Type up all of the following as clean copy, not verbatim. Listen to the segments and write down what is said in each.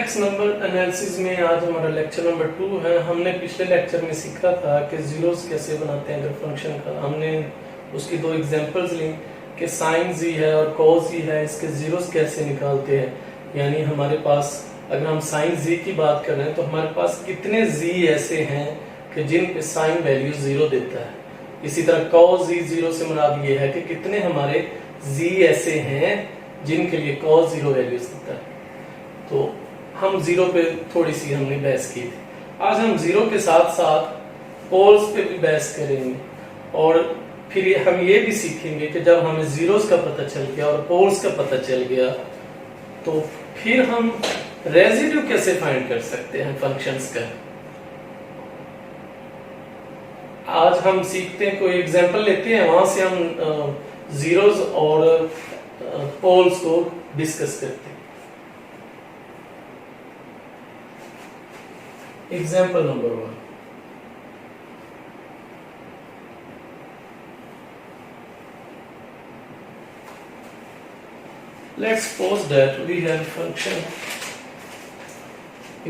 Complex number analysis में आज हमारा लेक्चर नंबर 2 है। हमने पिछले लेक्चर में सीखा था कि जीरोस कैसे बनाते हैं अगर फंक्शन का। हमने उसकी दो एग्जांपल्स ली कि साइन जी है और कॉस जी है, इसके जीरोस कैसे निकालते हैं। यानी हमारे पास अगर हम साइन जी की बात कर रहे हैं तो हमारे पास कितने जी ऐसे हैं कि जिन पे साइन वैल्यू जीरो देता है। इसी तरह कॉस जी जीरो से मुराद ये है कि कितने हमारे जी ऐसे हैं जिनके लिए कॉस जीरो वैल्यूज देता है। तो हम जीरो पे थोड़ी सी हमने बहस की थी। आज हम जीरो के साथ साथ पोल्स पे भी बहस करेंगे और फिर हम ये भी सीखेंगे कि जब हमें जीरोस का पता चल गया और पोल्स का पता चल गया तो फिर हम रेजिड्यू कैसे फाइंड कर सकते हैं फंक्शंस का। आज हम सीखते हैं, कोई एग्जांपल लेते हैं, वहां से हम जीरोस और पोल्स को डिस्कस करते हैं। Example number 1. Let's suppose that we have function.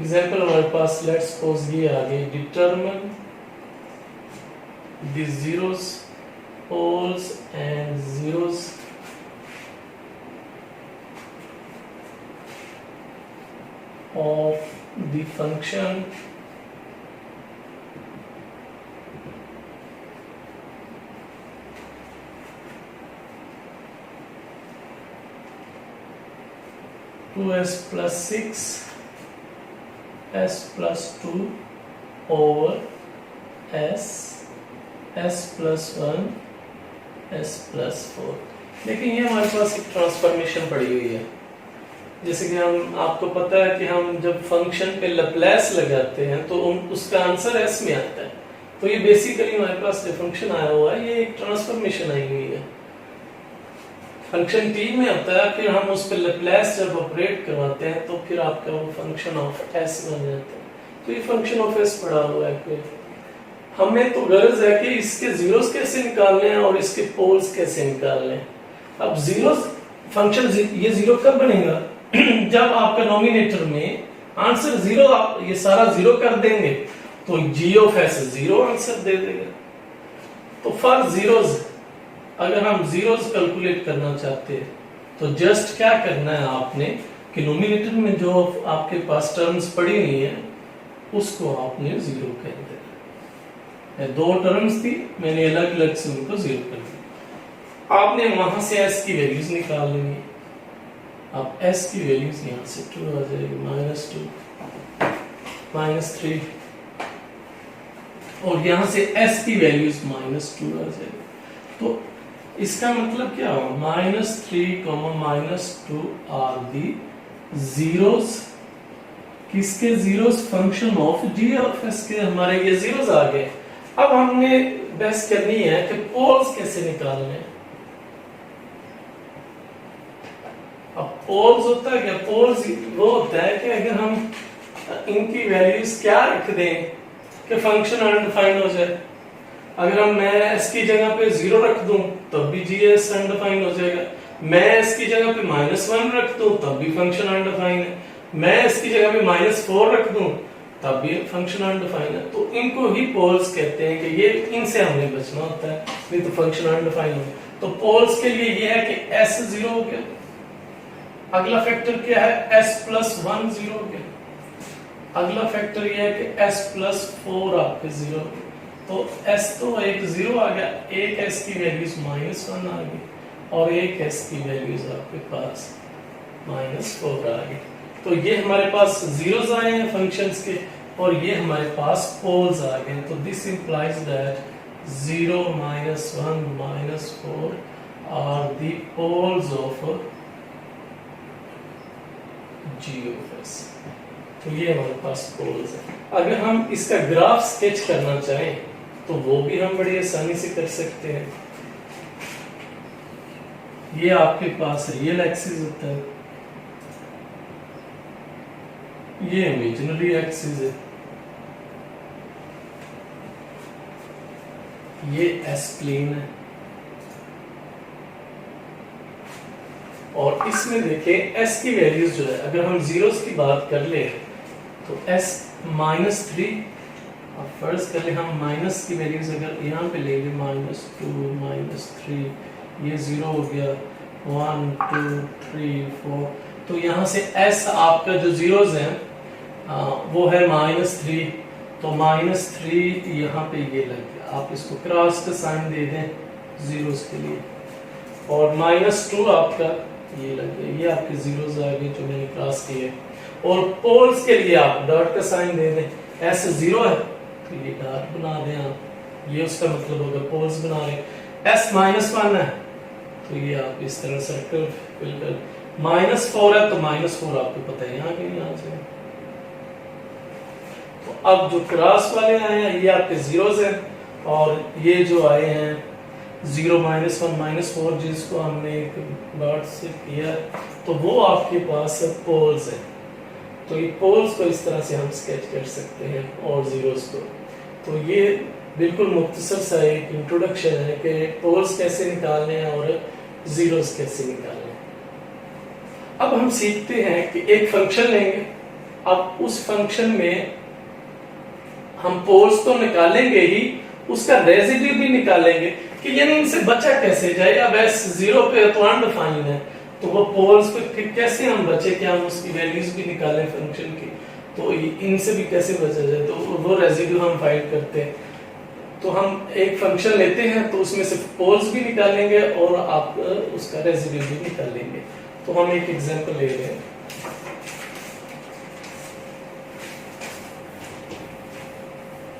Example हमारे पास let's suppose ये आगे determine the zeros, poles and zeros of the function two s plus six s plus two over s plus one s plus four. लेकिन ये हमारे पास एक transformation पड़ी हुई है। जैसे कि हम आपको पता है कि हम जब फंक्शन पे लैप्लेस लगाते हैं तो उसका आंसर एस में आता है। तो ये बेसिकली हमारे पास जो फंक्शन आया हुआ है ये एक ट्रांसफॉर्मेशन आई हुई है। फंक्शन टी में होता है, फिर हम उस पे लैप्लेस जब ऑपरेट करवाते हैं तो फिर आपका वो फंक्शन ऑफ एस बन जाता है। तो ये फंक्शन ऑफ एस पड़ा हुआ है। फिर हमें तो गर्ज है कि इसके जीरोस कैसे निकालने हैं और इसके पोल्स कैसे निकालने हैं। अब जीरोस फंक्शन ये जीरो कब बनेगा जब आपका नोमिनेटर में आंसर जीरो, आप ये सारा जीरो कर देंगे तो जी ऑफ एस जीरो आंसर दे देगा। तो फॉर जीरोस अगर हम जीरोस कैलकुलेट करना चाहते हैं तो जस्ट क्या करना है आपने कि नोमिनेटर में जो आपके पास टर्म्स पड़ी हुई है उसको आपने जीरो कर देना। दो टर्म्स थी, मैंने अलग अलग से उनको जीरो कर दिया। आपने वहां से एस की वैल्यूज निकाल लेंगे। अब s की वैल्यूज यहाँ से 2 आ जाएगी, -2 -3 और यहाँ से s की वैल्यूज -2 आ जाएगी। तो इसका मतलब क्या हुआ, -3, -2 आर दी जीरोस। किसके zeros? Function of g of s के हमारे ये जीरोस आ गए। अब हमने बहस करनी है कि पोल्स कैसे निकालने हैं। अब पोल्स होता है क्या? पोल्स वो होता है कि अगर हम इनकी वैल्यूज क्या रख दें कि फंक्शन अनडिफाइंड हो जाए। अगर मैं s की जगह पे 0 रख दूं तब भी जीएस अनडिफाइंड हो जाएगा। मैं s की जगह पे -1 रख दूं तब भी फंक्शन अनडिफाइंड है। मैं s की जगह पे -4 रख दूं तब भी फंक्शन अनडिफाइंड है। तो इनको ही पोल्स कहते हैं कि ये इनसे हमें बचना होता है, नहीं तो फंक्शन अनडिफाइंड हो। तो पोल्स के लिए ये है कि s 0 हो गया। अगला फैक्टर क्या है? s + 1 0 हो गया। अगला फैक्टर ये है कि s + 4 आपके 0 हो गया। तो s तो एक 0 आ गया, एक s की वैल्यूज -1 आ गई और एक s की वैल्यूज आपके पास -4 आ गई। तो ये हमारे पास जीरोस आए हैं फंक्शंस के और ये हमारे पास पोल्स आ गए। तो this implies that 0, -1, -4 are the poles of g of s. तो ये हमारे पास पोल्स है। अगर हम इसका ग्राफ स्केच करना चाहें तो वो भी हम बड़ी आसानी से कर सकते हैं। ये आपके पास रियल एक्सिस होता है, ये इमेजिनरी एक्सिस है, ये एस प्लेन है, और इसमें देखें s की वैल्यूज जो है, अगर हम जीरोस की बात कर ले तो s -3, अब फर्ज कर ले हम माइनस की वैल्यूज अगर यहाँ पे ले लें -2 -3, ये 0 हो गया, 1 2 3 4, तो यहाँ से s आपका जो जीरोस है वो है -3, तो -3 यहाँ पे ये लग गया, आप इसको क्रॉस का साइन दे दें जीरोस के लिए, और -2 आपका ये लग गया, ये आपके जीरोस आ गए जो मैंने क्रॉस किए, और पोल्स के लिए आप डॉट का साइन दे दें, s 0 है तो ये डॉट बना दें आप, ये उसका मतलब होगा पोल्स बना रहे, s -1 है तो ये आप इस तरह सर्कल फिल कर, -4 है तो -4 आपको पता है यहाँ के यहाँ से, तो अब जो क्रॉस वाले आए हैं ये आपके जीरोस हैं, और ये जो आए हैं 0 -1 -4 जिसको हमने एक डॉट से किया तो वो आपके पास पोल्स है, तो ये पोल्स को इस तरह से हम स्केच कर सकते हैं और जीरोस को। तो ये बिल्कुल मुख्तसर सा एक इंट्रोडक्शन है कि पोल्स कैसे निकालने हैं और जीरोस कैसे निकालने हैं। अब हम सीखते हैं कि एक फंक्शन लेंगे, अब उस फंक्शन में हम पोल्स तो निकालेंगे ही, उसका रेजिड्यू भी निकालेंगे कि यानी इनसे बचा कैसे जाए। अब s 0 पे तो अनडिफाइंड है, तो वो पोल्स पे कैसे हम बचे, क्या हम उसकी वैल्यूज भी निकालें फंक्शन की, तो इनसे भी कैसे बचा जाए, तो वो रेजिड्यू हम फाइंड करते हैं। तो हम एक फंक्शन लेते हैं तो उसमें से पोल्स भी निकालेंगे और आप उसका रेजिड्यू भी निकालेंगे। तो हम एक एग्जांपल ले रहे हैं,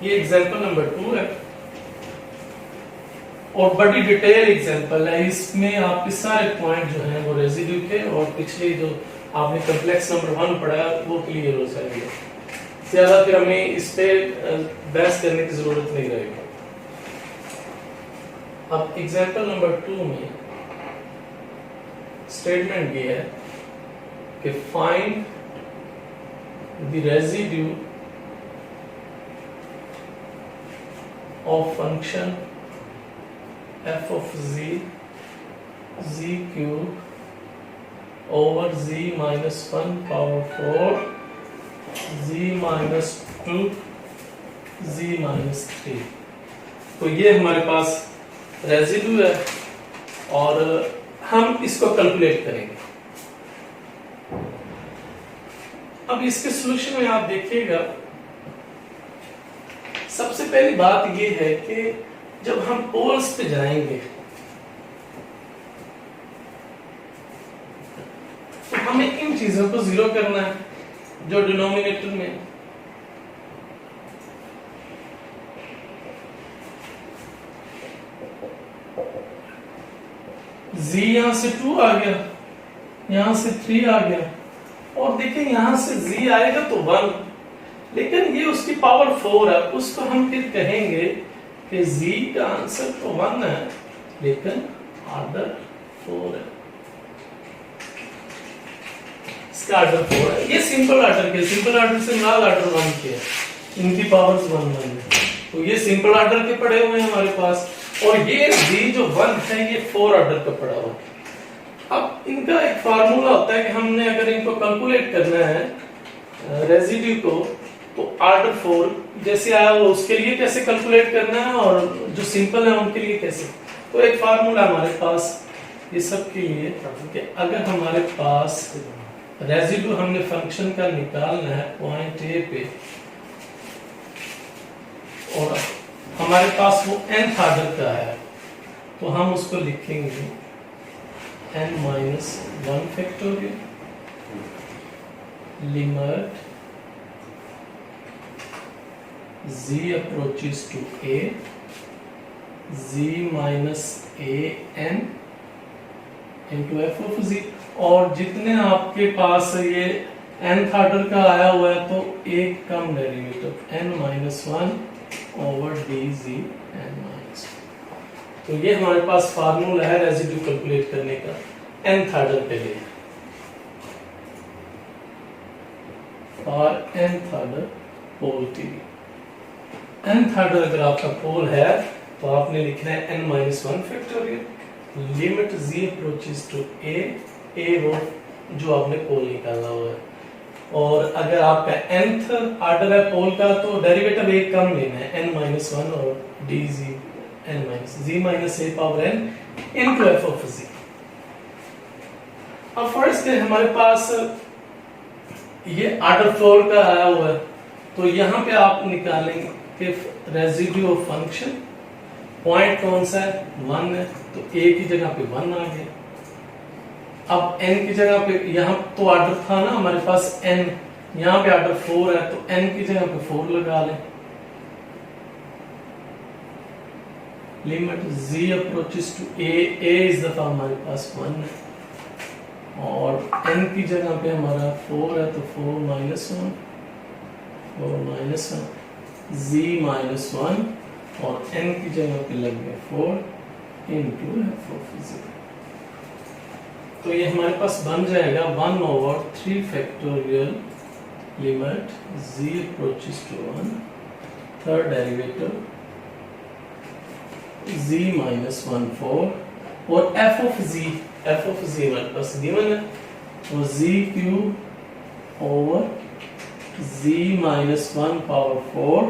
ये एग्जांपल नंबर 2 है और बड़ी डिटेल एग्जांपल है, इसमें आपके सारे पॉइंट जो हैं वो रेजिड्यू के और पिछले जो आपने कॉम्प्लेक्स नंबर 1 पढ़ा वो क्लियर हो जाएंगे, ज्यादा फिर हमें इस पे बहस करने की जरूरत नहीं रहेगी। अब एग्जांपल नंबर 2 में स्टेटमेंट ये है कि find the residue of function f of z cube over z minus 1 power 4 z minus 2 z minus 3। तो ये हमारे पास रेजिड्यू है और हम इसको कैलकुलेट करेंगे। अब इसके सॉल्यूशन में आप देखिएगा, सबसे पहली बात ये है कि जब हम पोल्स पे जाएंगे तो हमें इन चीजों को जीरो करना है जो डिनोमिनेटर में, z यहां से 2 आ गया, यहां से 3 आ गया, और देखिए यहां से z आएगा तो 1, लेकिन ये उसकी पावर 4 है, उसको हम फिर कहेंगे कि z का आंसर तो 1 है लेकिन ऑर्डर 4 है, इसका ऑर्डर 4 है। ये सिंपल ऑर्डर के, सिंपल ऑर्डर से लाल ऑर्डर 1 के, इनकी पावर्स 1 1 है, तो ये सिंपल ऑर्डर के पड़े हुए हैं हमारे पास, और ये z जो 1 है ये 4 ऑर्डर का पड़ा हुआ है। अब इनका एक फार्मूला होता है कि हमने अगर इनको कैलकुलेट करना है रेजिड्यू को, तो ऑर्डर 4 जैसे आया वो उसके लिए कैसे कैलकुलेट करना है और जो सिंपल है उनके लिए कैसे। तो एक फार्मूला हमारे पास ये सब के लिए कि अगर हमारे पास रेजिड्यू हमने फंक्शन का निकालना है पॉइंट ए पे और हमारे पास वो nth ऑर्डर का है, तो हम उसको लिखेंगे n-1 factorial limit z approaches to a z minus a n into f of z, और जितने आपके पास ये nth ऑर्डर का आया हुआ है तो एक कम derivative n-1 over dz n-1। तो ये हमारे पास फार्मूला है रेजिड्यू कैलकुलेट करने का nth ऑर्डर के लिए, और nth ऑर्डर पोल के लिए। nth ऑर्डर अगर आपका पोल है तो आपने लिखना है n-1 factorial limit z approaches to a a वो जो आपने पोल निकालना हुआ है। और अगर आपका nth ऑर्डर है पोल का तो डेरिवेटिव एक कम लेना है n-1 और dz n-z -a (n) into f of z। अब फर्स्ट है हमारे पास ये ऑर्डर 4 का आया हुआ है, तो यहाँ पे आप निकालेंगे कि रेजिड्यू ऑफ फंक्शन, पॉइंट कौन सा है 1 है, तो a की जगह पे 1 आ गया। अब n की जगह पे यहाँ तो ऑर्डर था ना हमारे पास n, यहाँ पे ऑर्डर 4 है तो n की जगह पे 4 लगा लें। Limit z approaches to a इस दफा हमारे पास 1 है, और n की जगह पे हमारा 4 है तो 4 -1 z -1 और n की जगह पे लग गया 4 into f of z। तो ये हमारे पास बन जाएगा 1/3 factorial limit z approaches to 1 third derivative z -1 4 और f of z हमारे पास गिवन है, तो z cube over z -1 power 4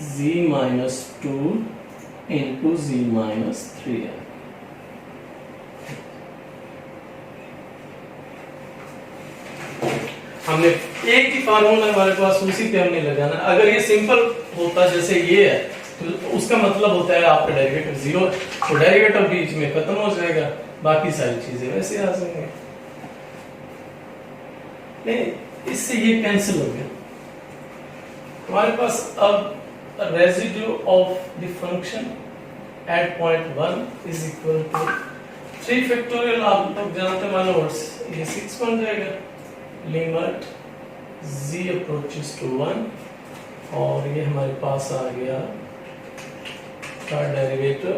z -2 into z -3 है। हमने एक ही फार्मूला हमारे पास उसी पे हमने लगाना। अगर ये सिंपल होता जैसे ये है तो उसका मतलब होता है आपका डेरिवेटिव 0 है, तो डेरिवेटिव बीच में खत्म हो जाएगा, बाकी सारी चीजें वैसे आ जाएंगे। नहीं, इससे ये कैंसिल हो गया। हमारे पास अब residue of the function at point 1 is equal to 3 factorial, आप लोग जानते हैं मानो ये 6 बन जाएगा। लिमिट z अप्रोचेस टू 1 और ये हमारे पास आ गया का derivative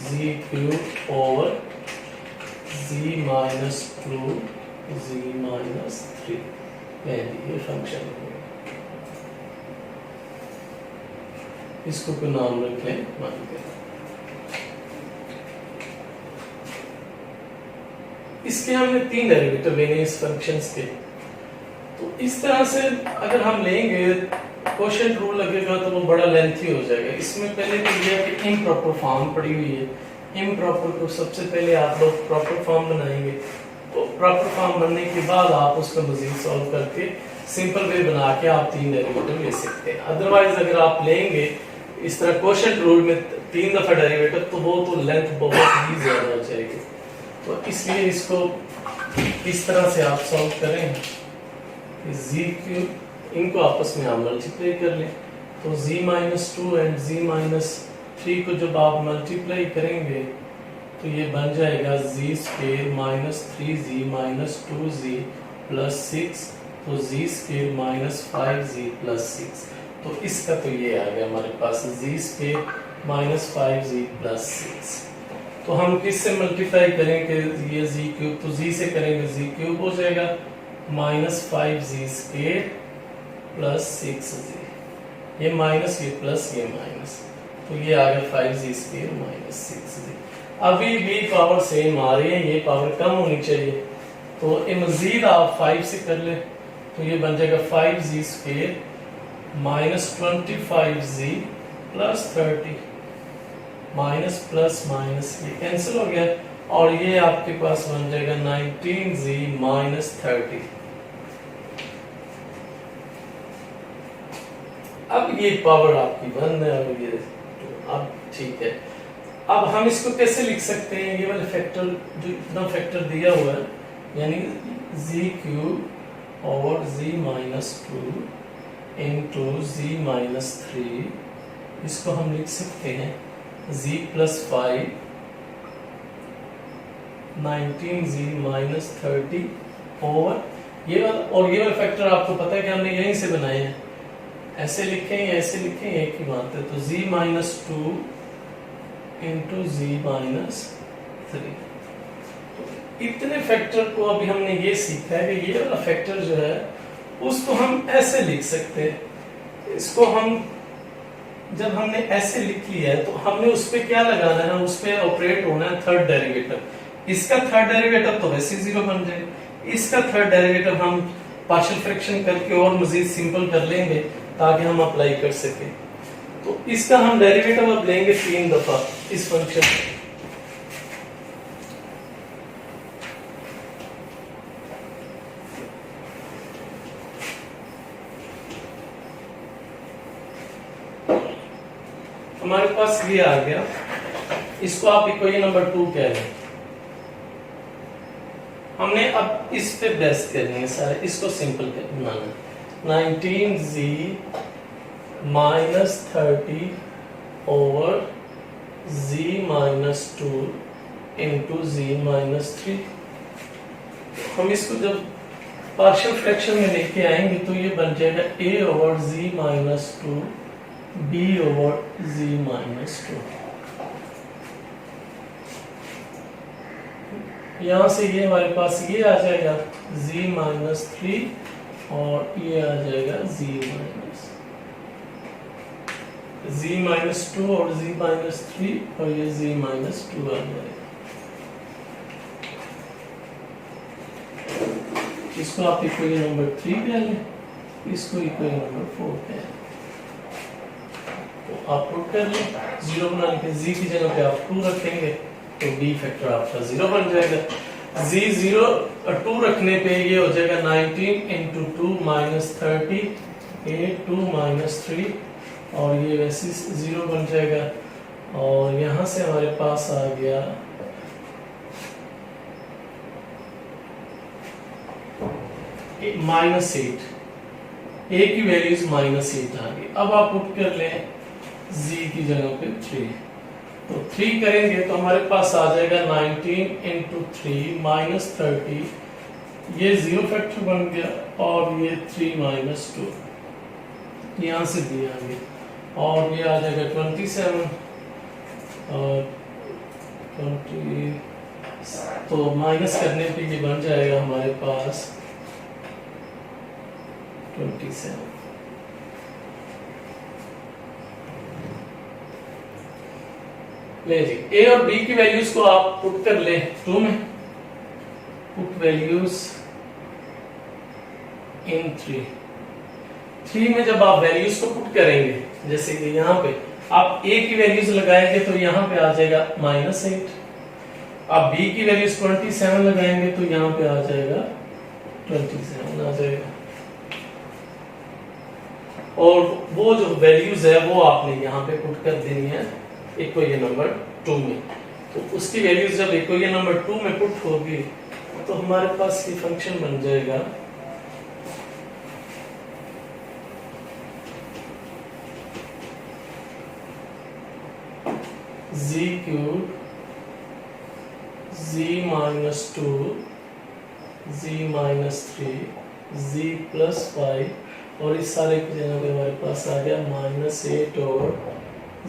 z cube over z -2 z -3 ये फंक्शन है। इसको कोई नाम रख लें, मान के इसके हमने 3 डेरिवेटिव लेने इस फंक्शंस के। तो इस तरह से अगर हम लेंगे क्वोशिएंट रूल लगेगा तो वो बड़ा लेंथी हो जाएगा। इसमें पहले तो ये है कि इम्प्रॉपर फॉर्म पड़ी हुई है। इम्प्रॉपर को सबसे पहले आप लोग प्रॉपर फॉर्म बनाएंगे, तो प्रॉपर फॉर्म बनने के बाद आप उसको मजीद सॉल्व करके सिंपल वे बना के आप 3 डेरिवेटिव ले सकते हैं। अदरवाइज अगर आप लेंगे इस तरह क्वोशिएंट रूल में 3 दफा डेरिवेटिव तो वो तो लेंथ बहुत ही ज्यादा हो जाएगी। तो इसलिए इसको इस तरह से आप सॉल्व करें कि z क्यूब इनको आपस में आप मल्टीप्लाई कर लें, तो z -2 एंड z -3 को जब आप मल्टीप्लाई करेंगे तो ये बन जाएगा z square -3z -2z plus 6, तो z स्क्वायर -5z प्लस 6। तो इसका तो ये आ गया हमारे पास z स्क्वायर -5z प्लस 6। तो हम किससे मल्टीप्लाई करेंगे ये z क्यूब, तो z से करेंगे z क्यूब हो जाएगा -5z स्क्वायर प्लस 6z, ये माइनस ये प्लस ये माइनस, तो ये आ गया 5z स्क्वायर -6z। अभी भी पावर सेम आ रही है, ये पावर कम होनी चाहिए, तो ये मजीद आप 5 से कर ले तो ये बन जाएगा 5z square -25z plus 30, minus plus minus ये कैंसिल हो गया और ये आपके पास बन जाएगा 19z -30। अब ये पावर आपकी बंद है और ये अब ठीक है। अब हम इसको कैसे लिख सकते हैं, ये वाले फैक्टर जो इतना फैक्टर दिया हुआ है यानी z क्यूब और z -2 into z -3, इसको हम लिख सकते हैं z + 5 19z -30 और ये वाला फैक्टर आपको पता है कि हमने यहीं से बनाए हैं, ऐसे लिखें या ऐसे लिखें एक ही बात है। तो z -2 into z -3, इतने फैक्टर को अभी हमने ये सीखा है कि ये वाला फैक्टर जो है उसको हम ऐसे लिख सकते हैं। इसको हम जब हमने ऐसे लिख लिया है तो हमने उस पे क्या लगाना है, उस पे ऑपरेट होना है थर्ड डेरिवेटिव। इसका थर्ड डेरिवेटिव तो वैसे 0 बन जाएगा, इसका थर्ड डेरिवेटिव हम पार्शियल फ्रैक्शन करके और मजीद सिंपल कर लेंगे ताकि हम अप्लाई कर सके। तो इसका हम डेरिवेटिव अब लेंगे 3 दफा इस फंक्शन। हमारे पास ये आ गया, इसको आप इक्वेशन नंबर 2 कह रहे हैं। हमने अब इस पे बेस करनी है सारे, इसको सिंपल बनाना है। 19z minus 30 over z minus 2 into z minus 3। हम इसको जब पार्शियल फ्रैक्शन में लेके आएंगे तो ये बन जाएगा a over z minus 2 b over z minus 2। यहां से ये हमारे पास ये आ जाएगा z माइनस 3 और ये आ जाएगा z माइनस 2 और z माइनस 3 और ये z माइनस 2 आ जाएगा। इसको आप इक्वेशन नंबर 3 कह लें, इसको इक्वेशन नंबर 4 कह लें। तो आप पुट कर लें, 0 बनाने के z की जगह पे आप 2 रखेंगे तो b फैक्टर आपका 0 बन जाएगा। z 0 2 रखने पे ये हो जाएगा 19 इंटू 2 माइनस 30 8 2 माइनस 3 और ये वैसे 0 बन जाएगा। और यहां से हमारे पास आ गया माइनस 8, a की वैल्यूज माइनस 8 आ गई। अब आप पुट कर लें z की जगह पे 3, तो 3 करेंगे तो हमारे पास आ जाएगा 19 इंटू 3 माइनस 30, ये 0 फैक्टर बन गया और ये 3 माइनस 2 यहाँ से भी आ गया और ये आ जाएगा 27 और 20, तो माइनस करने पे ये बन जाएगा हमारे पास 27। ले जी, a और b की वैल्यूज को आप पुट कर ले 2 में, पुट वैल्यूज इन 3 में जब आप वैल्यूज को पुट करेंगे, जैसे कि यहाँ पे आप a की वैल्यूज लगाएंगे तो यहाँ पे आ जाएगा -8, आप b की वैल्यूज 27 लगाएंगे तो यहाँ पे आ जाएगा 27 आ जाएगा। और वो जो वैल्यूज है वो आपने यहाँ पे पुट कर देनी है इक्वेशन नंबर 2 में। तो उसकी वैल्यूज जब इक्वेशन नंबर 2 में पुट होगी तो हमारे पास ये फंक्शन बन जाएगा z cube z minus 2 z minus 3 z plus 5 और इस सारे की जगह पे हमारे पास आ गया -8 और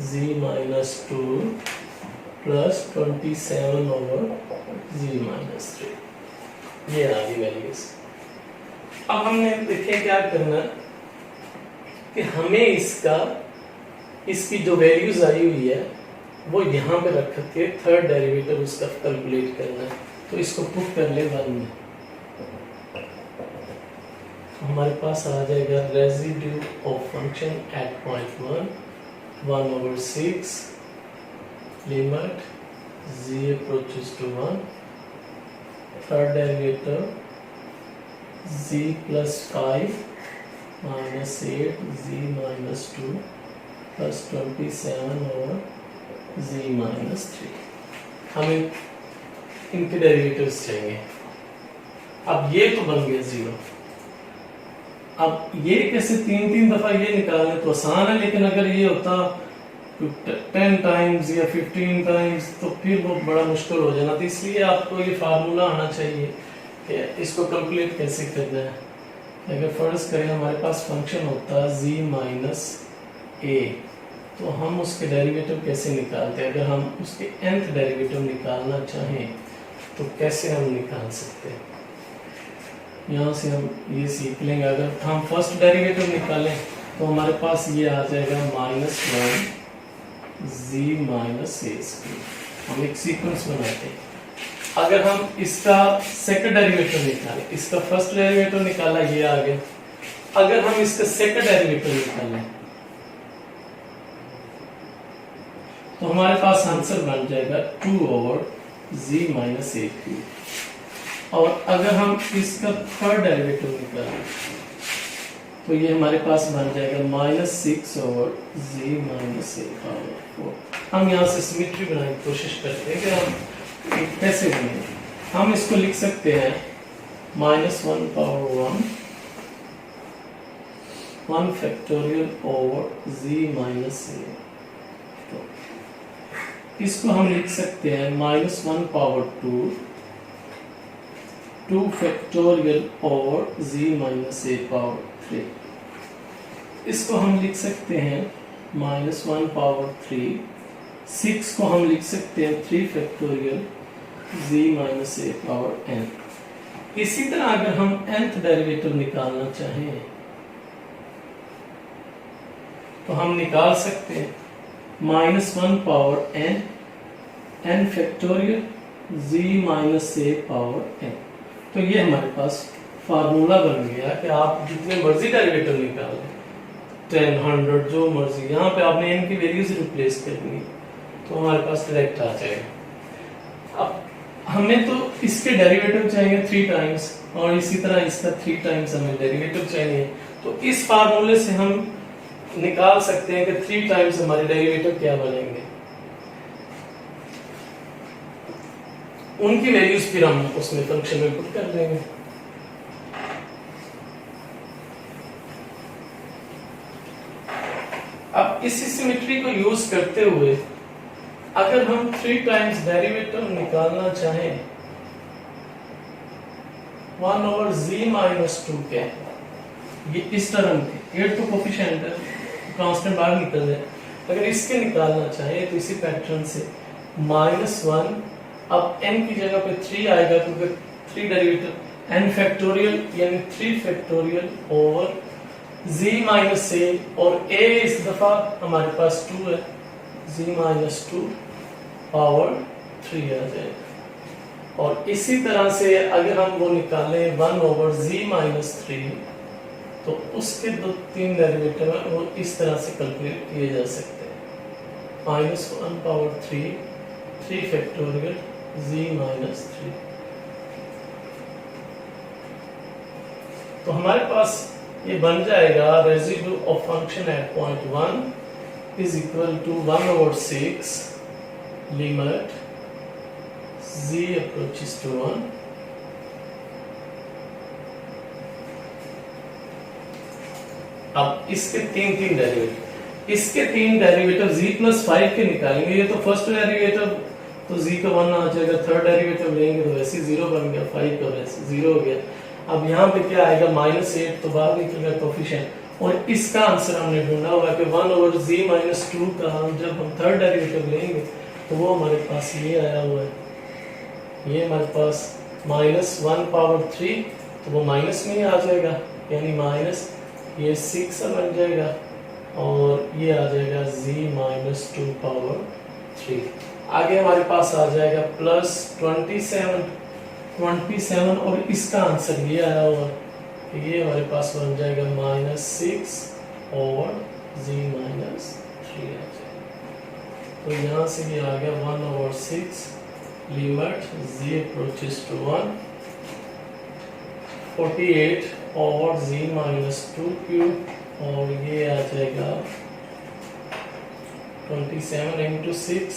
z minus 2 plus 27 over z minus 3। ये आ गई वैल्यूज। अब हमने देखिए क्या करना कि हमें इसकी जो वैल्यूज आई हुई है वो यहाँ पे रख के थर्ड डेरिवेटिव उसका कैलकुलेट करना है। तो इसको पुट कर ले 1 में, हमारे पास आ जाएगा residue of function at point 1 over 6 limit z approaches to 1, third derivative z plus 5 minus 8 z minus 2 plus 27 over z minus 3। हमें इनके डेरिवेटिव्स चाहिए। अब ये तो बन गया 0। अब ये कैसे 3 दफा ये निकालने तो आसान है, लेकिन अगर ये होता 10 टाइम्स या 15 टाइम्स तो फिर वो बड़ा मुश्किल हो जाना। तो इसलिए आपको ये फार्मूला आना चाहिए कि इसको कैलकुलेट कैसे करना है। अगर फर्ज करें हमारे पास फंक्शन होता है z माइनस a, तो हम उसके डेरिवेटिव कैसे निकालते हैं। अगर हम उसके nth डेरिवेटिव निकालना चाहें तो कैसे हम निकाल सकते हैं, यहाँ से हम ये सीख लेंगे। अगर हम फर्स्ट डेरिवेटिव निकालें तो हमारे पास ये आ जाएगा -1 z माइनस a स्क्वायर। हम एक सीक्वेंस बनाते हैं। अगर हम इसका सेकंड डेरिवेटिव निकालें, इसका फर्स्ट डेरिवेटिव निकाला ये आ गया, अगर हम इसका सेकंड डेरिवेटिव निकालें तो हमारे पास आंसर बन जाएगा 2/z माइनस a क्यूब। और अगर हम इसका थर्ड डेरिवेटिव निकालें तो ये हमारे पास बन जाएगा -6/z माइनस a पावर 4। हम यहाँ से सिमेट्री बनाने की कोशिश करते हैं कि हम कैसे बनेंगे। हम इसको लिख सकते हैं -1 power 1 factorial over z minus a। तो इसको हम लिख सकते हैं -1 power 2 factorial over z minus a power 3। इसको हम लिख सकते हैं -1 पावर 3। 6 को हम लिख सकते हैं 3 factorial z minus a power n। इसी तरह अगर हम nth डेरिवेटिव निकालना चाहें तो हम निकाल सकते हैं -1 power n factorial z minus a power n। तो ये हमारे पास फार्मूला बन गया कि आप जितने मर्जी डेरिवेटिव निकाल लें, 10, 100 जो मर्जी, यहाँ पे आपने n की वैल्यू से रिप्लेस करनी तो हमारे पास डायरेक्ट आ जाएगा। अब हमें तो इसके डेरिवेटिव चाहिए 3 टाइम्स और इसी तरह इसका 3 टाइम्स हमें डेरिवेटिव चाहिए। तो इस फार्मूले से हम निकाल सकते हैं कि 3 टाइम्स हमारे डेरिवेटिव क्या बनेंगे। उनकी वैल्यूज फिर हम उसमें फंक्शन में पुट कर देंगे। अब इस सिमेट्री को यूज करते हुए अगर हम 3 टाइम्स डेरिवेटिव निकालना चाहें 1/z माइनस 2 के, ये इस टर्म के 8 तो कोफिशिएंट है, कांस्टेंट बाहर निकल जाए। अगर इसके निकालना चाहे तो इसी पैटर्न से -1, अब n की जगह पे 3 आएगा क्योंकि 3 डेरिवेटिव n फैक्टोरियल यानी 3 factorial over z minus a, और a इस दफा हमारे पास 2 है, z माइनस 2 पावर 3 आ जाएगा। और इसी तरह से अगर हम वो निकालें 1/z माइनस 3 तो उसके 2-3 डेरिवेटिव है वो इस तरह से कैलकुलेट किए जा सकते हैं। -1 पावर 3 फैक्टोरियल z माइनस 3। तो हमारे पास ये बन जाएगा residue of function at point 1 is equal to 1/6 limit z approaches to 1 अब इसके 3 डेरिवेटिव, इसके 3 डेरिवेटिव z प्लस 5 के निकालेंगे। ये तो फर्स्ट डेरिवेटिव तो z का 1 आ जाएगा, थर्ड डेरिवेटिव लेंगे तो वैसे 0 बन गया, 5 का वैसे 0 हो गया। अब यहाँ पे क्या आएगा -8 तो बाहर निकल गया कोफिशिएंट, और इसका आंसर हमने ढूंढा हुआ है कि 1/z माइनस 2 का जब हम थर्ड डेरिवेटिव लेंगे तो वो हमारे पास ये आया हुआ है, ये हमारे पास -1 पावर 3 तो वो माइनस में ही आ जाएगा, यानी माइनस ये 6 बन जाएगा और ये आ जाएगा z माइनस 2 पावर 3। आगे हमारे पास आ जाएगा प्लस 27 और इसका आंसर ये आया हुआ, ये हमारे पास बन जाएगा -6 और z माइनस 3 आ जाएगा। तो यहाँ से ये आ गया 1/6 लिमिट z अप्रोचेस टू 1, 48 और z माइनस 2 क्यूब, और ये आ जाएगा 27 into 6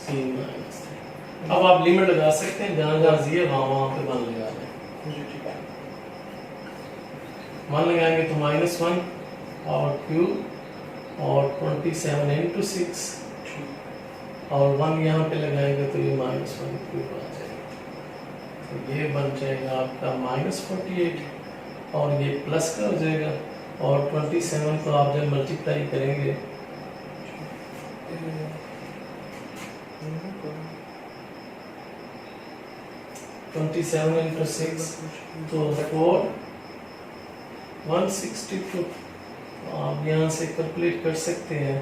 z माइनस 3। अब आप लिमिट लगा सकते हैं, जहां जहां z है वहां पे 1 लगा लें। 1 लगाएंगे तो -1 और क्यूब और 27 into 6 और 1 यहाँ पे लगाएंगे तो ये -1 क्यूब आ जाएगा। तो ये बन जाएगा आपका -48 और ये प्लस का हो जाएगा, और 27 को आप जब मल्टीप्लाई करेंगे तो 27 into 6 तो 162। आप यहाँ से कैलकुलेट कर सकते हैं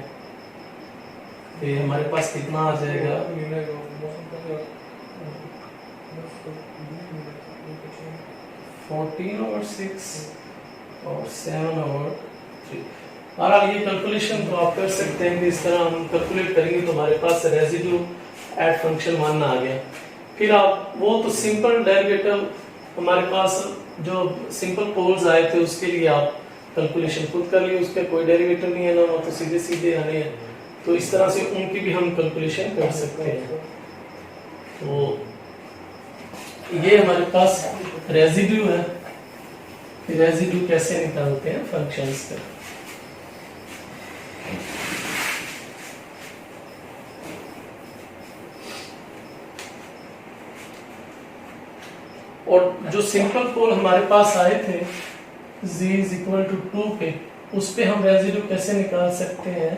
तो ये हमारे पास कितना आ जाएगा, 14/6 और 7/3। बहरहाल ये कैलकुलेशन तो आप कर सकते हैं कि इस तरह हम कैलकुलेट करेंगे तो हमारे पास रेजिड्यू एट फंक्शन 1 आ गया। फिर आप वो तो सिंपल डेरिवेटिव हमारे पास जो सिंपल पोल्स आए थे उसके लिए आप कैलकुलेशन खुद कर लिए, उसके कोई डेरिवेटिव नहीं है ना, वो तो सीधे सीधे आने हैं, तो इस तरह से उनकी भी हम कैलकुलेशन कर सकते हैं। तो ये हमारे पास रेजिड्यू है, रेजिड्यू कैसे निकालते हैं फंक्शंस का। और जो सिंपल पोल हमारे पास आए थे z = 2 पे, उस पे हम रेजिड्यू कैसे निकाल सकते हैं।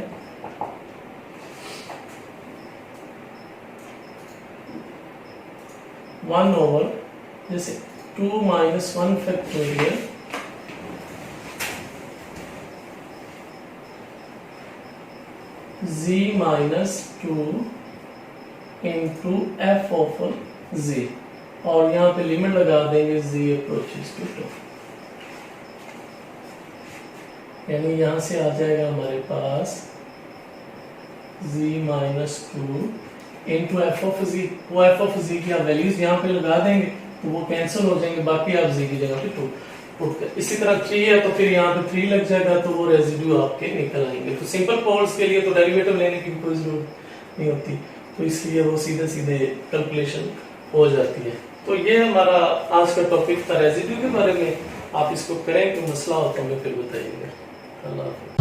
वन ओवर जैसे 2 - 1 factorial z - 2 into f of z, और यहाँ पे लिमिट लगा देंगे z अप्रोचेस टू 2, यानी यहां से आ जाएगा हमारे पास z - 2 into f of z। वो f of z की आप वैल्यूज यहाँ पे लगा देंगे तो वो कैंसिल हो जाएंगे, बाकी आप z की जगह पे 2 पुट कर। इसी तरह 3 है तो फिर यहाँ पे 3 लग जाएगा, तो वो रेजिड्यू आपके निकल आएंगे। तो सिंपल पोल्स के लिए तो डेरिवेटिव लेने की कोई जरूरत नहीं होती, तो इसलिए वो सीधे सीधे कैलकुलेशन हो जाती है। तो ये हमारा आज का टॉपिक था रेजिड्यू के बारे में। आप इसको करें, कोई मसला हो तो हमें फिर बताइएगा। अल्लाह हाफ़िज़।